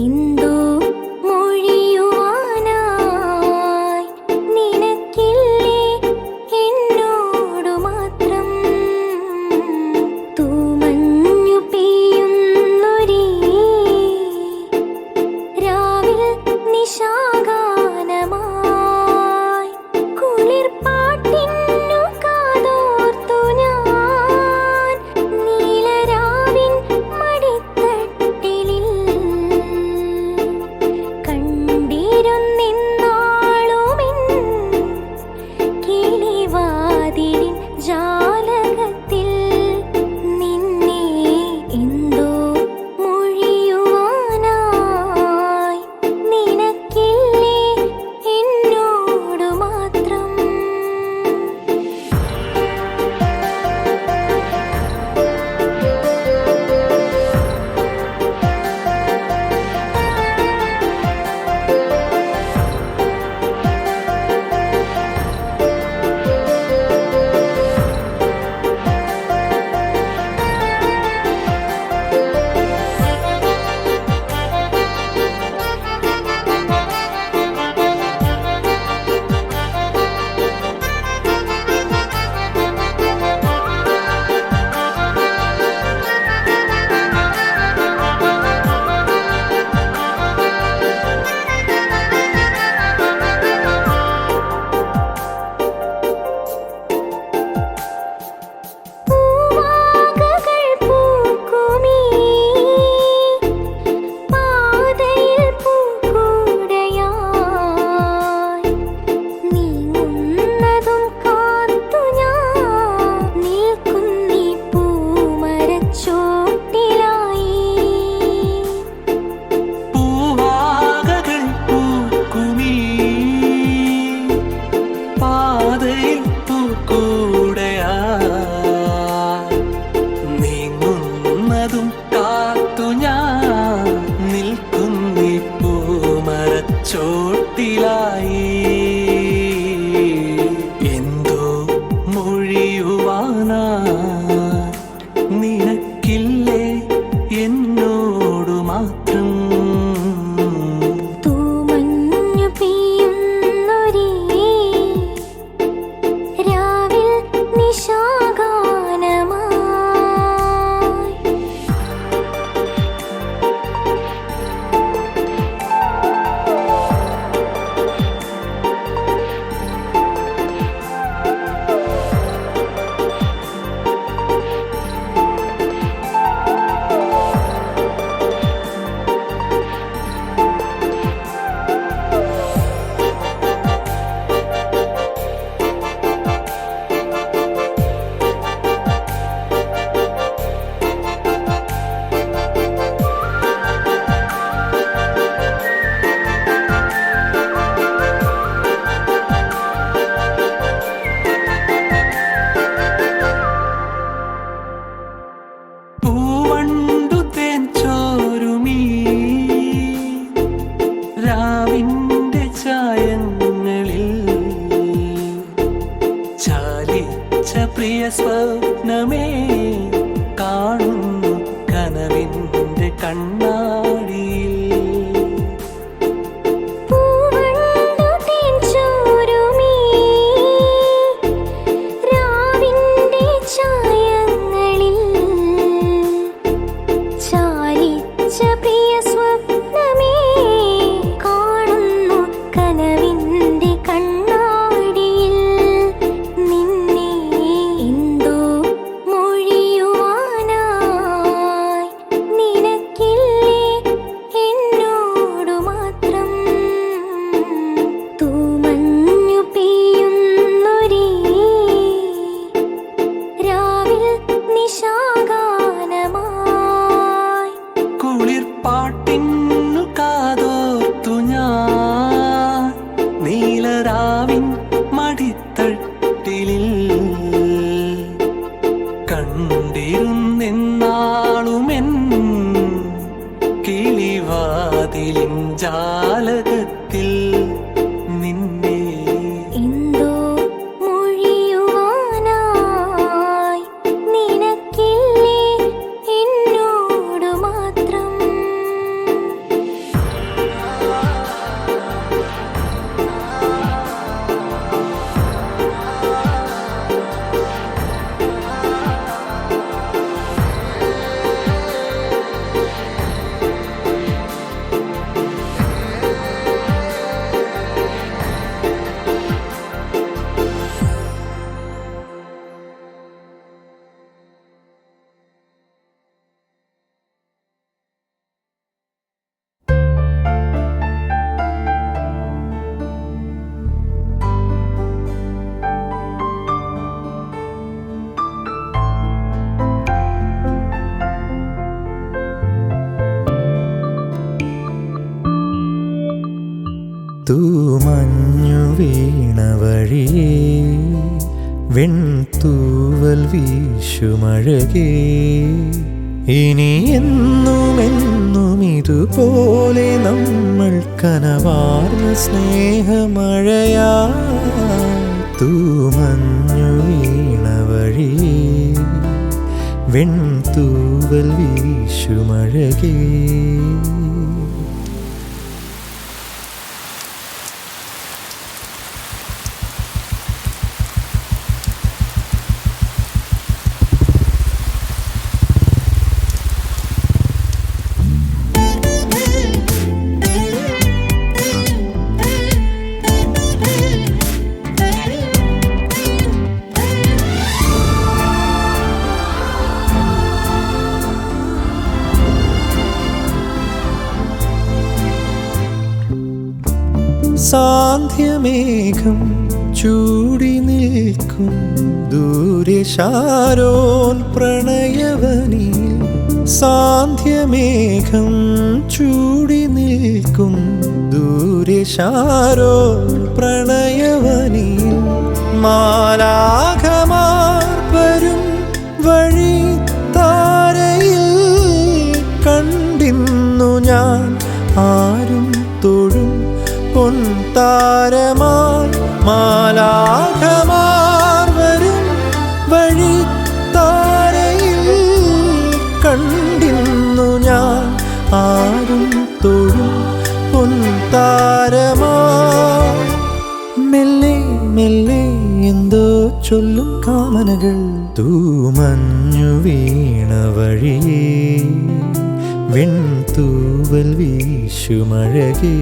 ഇന്ദു മൊഴിയുവാനായി നിനക്കില്ലേ എന്നോടു മാത്രം. തൂമഞ്ഞു പെയ്യുന്നൊരീ രാവിൽ നിശാഗാനമായി കുളിർപ്പാട്ടിന്നു കാതോർത്തു ഞാൻ നീലരാവിൻ മടിത്തട്ടിലിൽ. കണ്ടിരുന്നിന്നാളുമെൻ കിളിവാതിലിൻ ജാലകത്തിൽ നിന്നെ എന്തോ മൊഴിയുവാനായി നിനക്കില്ലേ എന്നോടു മാത്രം. പൂവാകകൾ പൂക്കുമീ പാതയിൽ പൂക്കൂടയായി നീങ്ങുന്നതും കാത്തു ഞാൻ നിൽക്കുന്നീ പൂമരച്ചോട്ടിലായി. പൂവാകകൾ പൂക്കുമീ പാതയിൽ പൂക്കൂടയായി നീങ്ങുന്നതും കാത്തു ഞാൻ നിൽക്കുന്നീ പൂമരച്ചോട്ടിലായി. എന്തോ മൊഴിയുവാനായി നിനക്കില്ലേ എന്നോടു മാത്രം. തൂമഞ്ഞു പെയ്യുന്നൊരീ രാവിൽ നിശാഗാനമായി പൂവണ്ടു തേൻ ചോരുമീ രാവിന്റെ ചായങ്ങളിൽ ചാലിച്ച പ്രിയ സ്വപ്നമേ കാണുന്നു കനവിന്റെ കണ്ണാടിയിൽ. പൂവണ്ടു തേൻ ചോരുമീ രാവിന്റെ ചായങ്ങളിൽ ചാലിച്ച പ്രിയ സ്വപ്നമേ കാണുന്നു കനവിന്റെ കണ്ണാടിയിൽ. നിന്നെ എന്തോ മൊഴിയുവാനായി നിനക്കില്ലേ എന്നോടു മാത്രം. തൂമഞ്ഞു പെയ്യുന്നൊരീ രാവിൽ നിശാഗാനമായി കുളിർപ്പാട്ടിന്നു കാതോർത്തു ഞാൻ നീലരാവിൻ മടിത്തട്ടിലിൽ. കണ്ടിരുന്നെന്നാളുമെൻ കിളിവാതിലിൻ ജാലകത്തിൽ നിന്നെ എന്തോ മൊഴിയുവാനായി നിനക്കില്ലേ എന്നോടു മാത്രം. വീണ വഴിയേ വെൺതൂവൽ വീശുമഴകേ ഇനി എന്നുമെന്നും ഇതുപോലെ നമ്മൾ കനവാർന്ന സ്നേഹമഴയാ തൂമഞ്ഞു വീണ വഴിയേ വെൺതൂവൽ വീശുമഴകേ. സാന്ധ്യമേഘം ചൂടി നിൽക്കും ദൂരെ ശാരോൻ പ്രണയവനിൽ. സാന്ധ്യമേഘം ചൂടി നിൽക്കും ദൂരെ ശാരോൻ പ്രണയവനിൽ. മാലാഖമാർ വരും വഴി താരയിൽ കണ്ടിന്നു ഞാൻ ആരും തൊഴും പൊൻതാരമായി. മാലാഖമാർ വരും വഴി താരയിൽ കണ്ടിന്നു ഞാൻ ആരും തൊഴും പൊൻതാരമായി. മെല്ലെ മെല്ലെ എന്തോ ചൊല്ലും കാമനകൾ തൂമഞ്ഞു വീണ വഴിയേ വെൺതൂവൽ വീശുമഴകേ.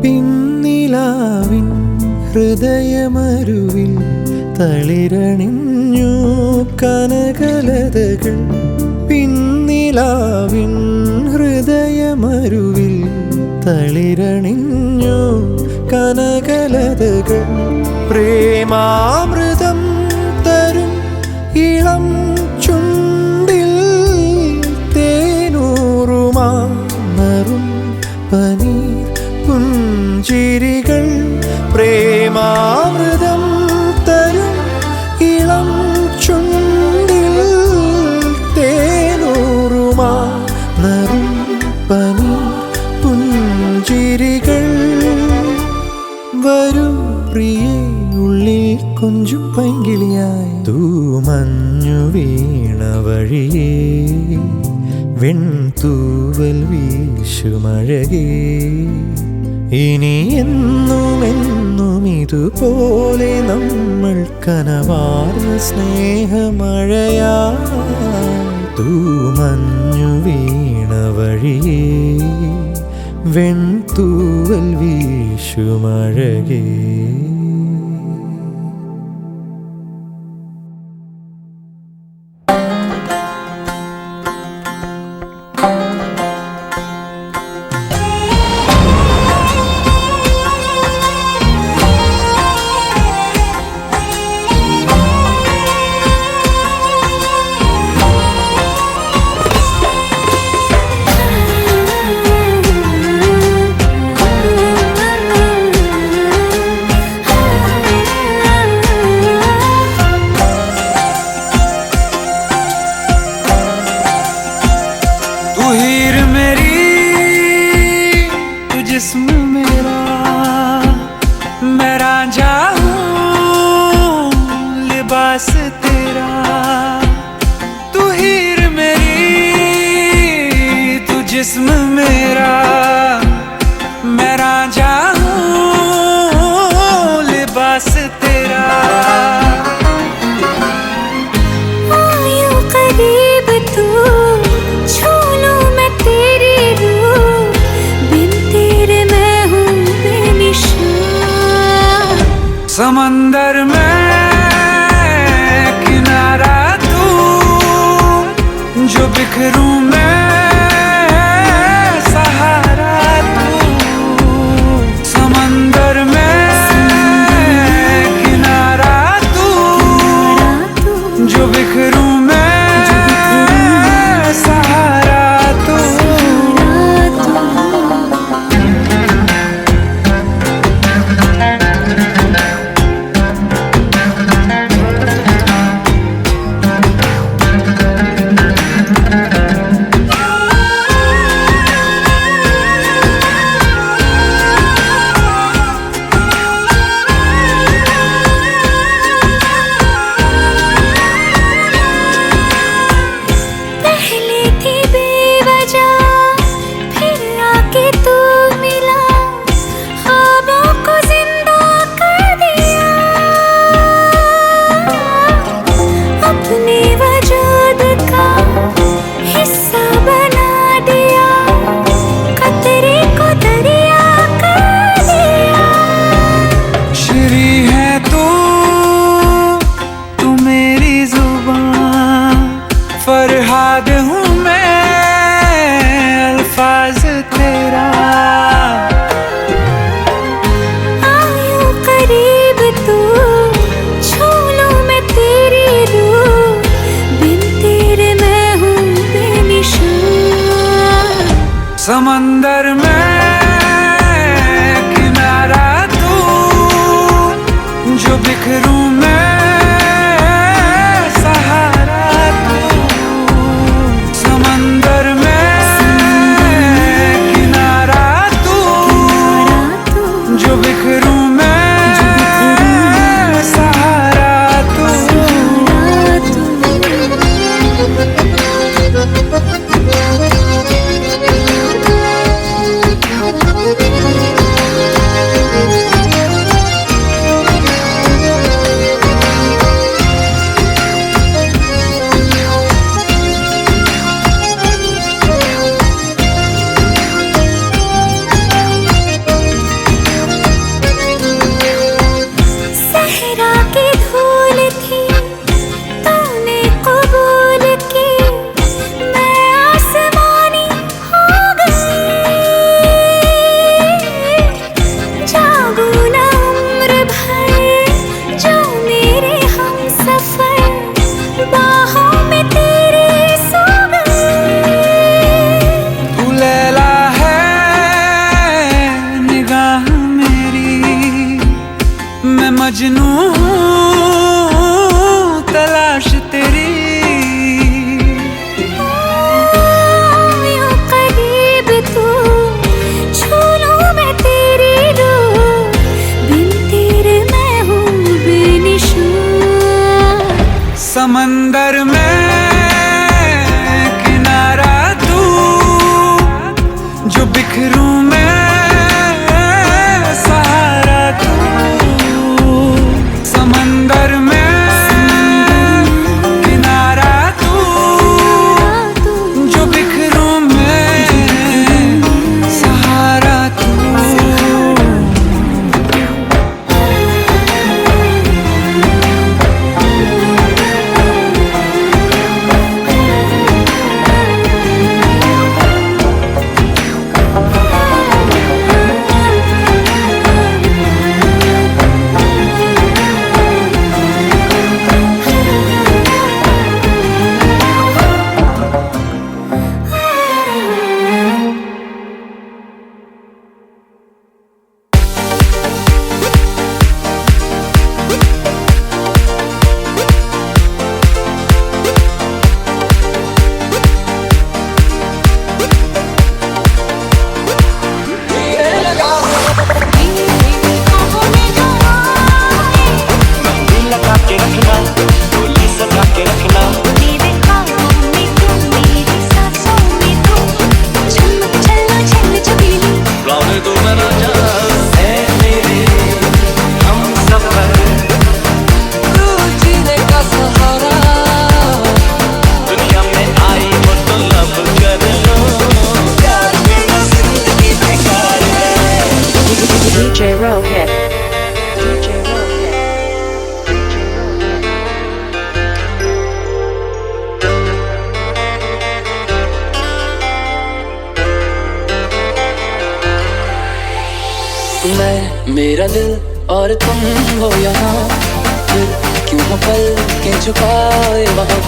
പിന്നിലാവിൻ ഹൃദയമരുവിൽ തളിരണിഞ്ഞു കനകലതകൾ. പിന്നിലാവിൻ ഹൃദയമരുവിൽ തളിരണിഞ്ഞു കനകലതകൾ. പ്രേമാമൃതം തരും ഇളം ചുണ്ടിൽ തേനൂറുമാറും പനീർ പുഞ്ചിരികൾ. പ്രേമാമൃതം തരും ഇളം ചുണ്ടിൽ തേനൂറുമാറും പനീർ പുഞ്ചിരികൾ. വരൂ പ്രിയേ ഉള്ളിൽ കൊഞ്ചും പൈങ്കിളിയായി തൂമഞ്ഞു വീണ വഴിയേ വെൺതൂവൽ വീശുമഴകേ. ഇനി എന്നുമെന്നും ഇതുപോലെ നമ്മൾ കനവാർന്ന സ്നേഹമഴയാ തൂമഞ്ഞു വീണ വഴിയേ വെൺതൂവൽ വീശുമഴകേ. समंदर में किनारा तू, जो बिखरूं मैं सहारा तू। समंदर में किनारा तू, जो बिखरूं मैं सहारा तू। फरहाद हूँ मैं अल्फाज तेरा। आयूं करीब तू, छू लूं मैं तेरी रूह, बिन तेरे मैं हूँ बेनिशान। समंदर में किनारा तू, जो बिखरूं मैं मजनू तलाश तेरी। यूं करीब तू, छू लूं मैं तेरी रूह, बिन तेरे मैं हूँ बेनिशान। समंदर में किनारा तू, जो बिखरूं मैं सहारा तू। समंदर में किनारा तू, जो बिखरूं मैं सहारा तू। DJ Rohit. मेरा दिल और तुम हो यहाँ, फिर क्यों हो पल के झुकाए वहाँ।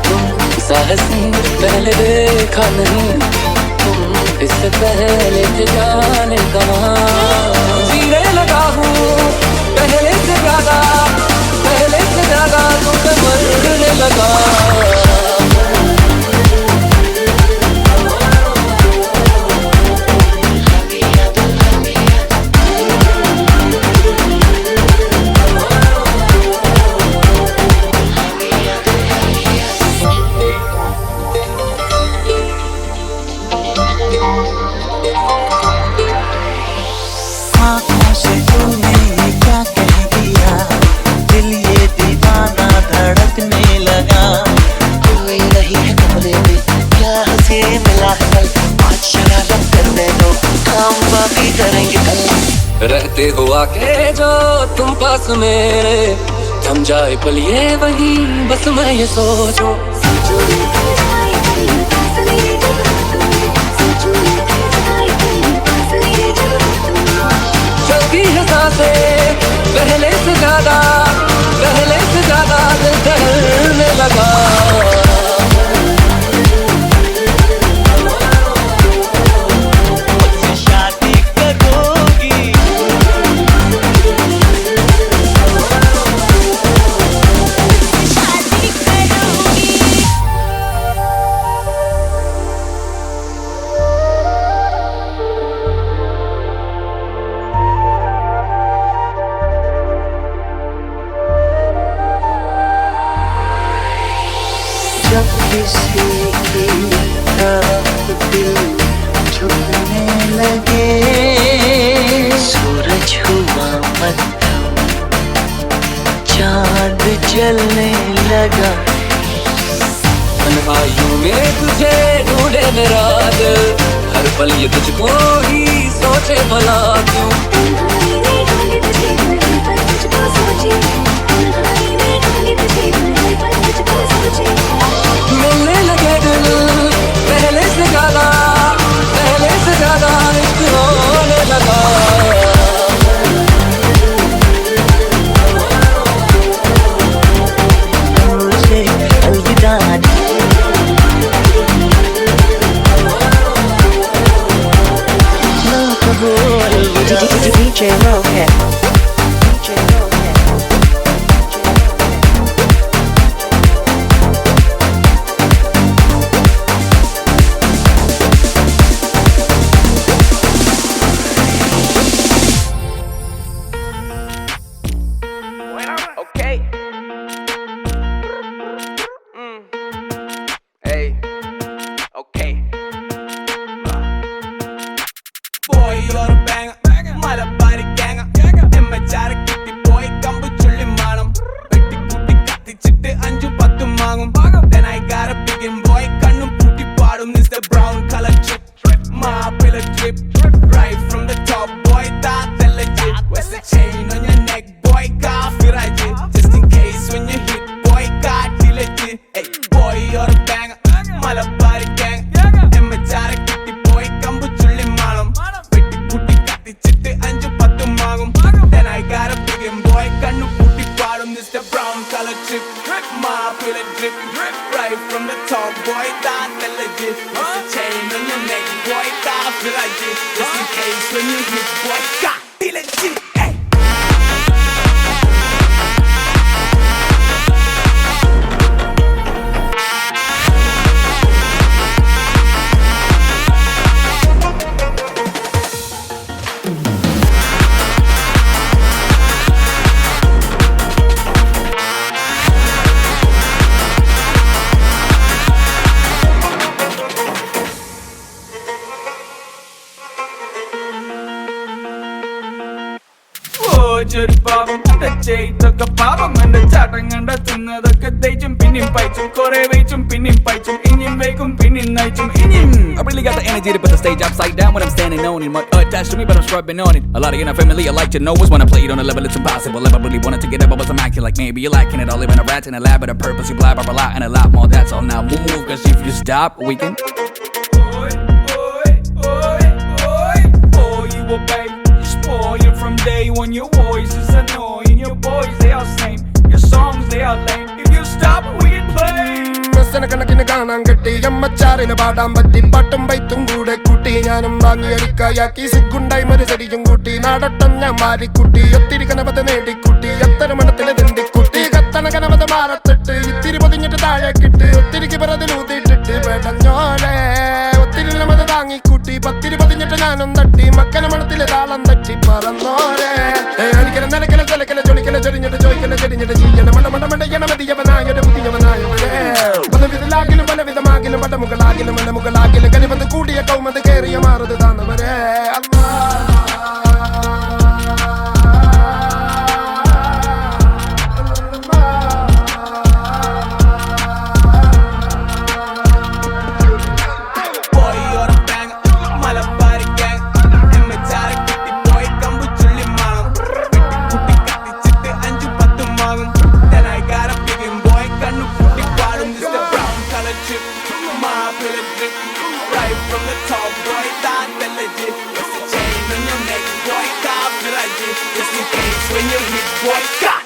तुम सा हसीन पहले देखा नहीं, तुम इससे पहले थे जाने कहाँ। जीने लगा हूँ पहले से ज्यादा, पहले से ज्यादा तुमसे मरने लगा। आँखों से तूने ये क्या कह दिया, दिल ये दीवाना धड़कने लगा। कोई नहीं है कमरे में, क्या हंसी मिला है कल, आज शरारत करने दो, काम बाकी करेंगे कल। रहते हो आके जो तुम पास मेरे, थम जाए पल ये वही बस मैं ये सोचूं। चलती है सांसें पहले से ज्यादा, पहले से ज्यादा दिल दहलने लगा। मुझसे शादी करोगी, शादी करोगी। जब किसी की तरफ दिल झुकने लगे, सूरज हुआ मध्यम, चांद जलने लगा। तन्हाइयों में तुझे ढूंढे मेरा दिल, हर पल ये तुझको ही सोचे भला क्यों। मिलने लगे दिल पहले से ज्यादा, पहले से ज्यादा इश्क होने लगा। मुझे अलविदा ना कहो अलविदा। DJ Rocket, DJ Rocket। Okay. Hey. Okay. Boy, you're a banger. Malabari ganger. Emmachara kitty boy, kambu chulli manam. Vetti kutti katti chitte anju pattu mangum. Then I got a bigin boy, kannu putti paadum. This the brown color chip. My pillar drip. Right from the top, boy, that's legit. Where's the chain on your neck, boy? Coffee right in. Just in case when you hit, boy, got legit. Hey, boy, you're a banger. Malabari gang. Emmachara kitty boy, kambu chulli manam. Vetti kutti katti chitte anju pattu mangum. Then I got a bigin boy, kannu putti paadum. This the brown color chip. My pillar drip. Right from the top, boy, that's legit. Where's the chain on your neck, boy? Coffee right in. Just in case when you hit, boy, got legit. Hey. ഒരു പാപം ചെയ്തൊക്കെ പാപം എന്റെ ചാട്ടം കണ്ട തിന്നതൊക്കെ ദയിച്ചും പിന്നെയും പയച്ചും കുറെ വെയിച്ചും പിന്നെയും പയച്ചും ഇനിയും വൈക്കും പിന്നെയും നയിച്ചും ഇനിയും. I really got the energy to put the stage upside down when I'm standing on it. Mud attached to me, but I'm scrubbing on it. A lot of you know family I like to know is when I play it on a level it's impossible. If I really wanted to get up, I was acting like maybe you're lacking it. I live in a rat in a lab, but a purpose you blabber a lot and a lot more. That's all. Now move, cause if you stop, we can. Oi, oi, oi, oi. Oh, you a babe, spoil you from when your voice is annoying. Your boys, they are same. Your songs, they are lame. If you stop, we can play. കണക്കിന് കാണാൻ കിട്ടി അമ്മച്ചാറിന് പാടാൻ പറ്റി പാട്ടും പൈത്തും കൂടെ കൂട്ടി ഞാനും വാങ്ങിയരിക്കായാക്കി സിഗുണ്ടായി ഒരു ചെടിയും കൂട്ടി നാടട്ടം ഞാൻ മാറിക്കുട്ടി ഒത്തിരി കനവത് നേടിക്കുട്ടി എത്ര മണത്തില് തിണ്ടിക്കുട്ടി കത്തണ കനവത് മാറത്തിട്ട് ഇത്തിരി പൊതിഞ്ഞിട്ട് താഴേക്കിട്ട് ഒത്തിരിക്ക് പിറതിലൂതിയിട്ടിട്ട് പെടഞ്ഞോലെ ഒത്തിരി നമത് താങ്ങിക്കൂട്ടി പത്തിരി പൊതിഞ്ഞിട്ട് ഞാനും തട്ടി മക്കന മണത്തില് താളം തട്ടി പറന്നോരെ എനിക്കല നിലക്കല തലക്കല ചൊളിക്കല ചൊരിഞ്ഞിട്ട് ചോയ്ക്കല ചെടിഞ്ഞിട്ട് ചെയ്യണം മണ്ടമണ്ടമണ്ടയ്യണ മതിയവനായൊരു പുതിയവനായവരെ പലവിധലാകിലും പലവിധമാകിലും പടമുകളാകിലും മലമുകളാകിലും കനിവന്ന് കൂടിയ കൗമത് കേറിയ മാറുത് താന്നവരെ Boy, you're a banger. Malabari gang. എമ്മച്ചാരെ കിട്ടിപ്പോയി കമ്പുചുള്ളി മാണം. വെട്ടിക്കൂട്ടി കത്തിച്ചിട്ട് 5-10 മാങ്ങും. Then I got a big boy കണ്ണു പൂട്ടി പാടും. This the brown color chip. Mappila drip. Right from the top, boy, that's legit. It's a chain on your neck, boy, copyright it. Just in case when you hit, boy, God.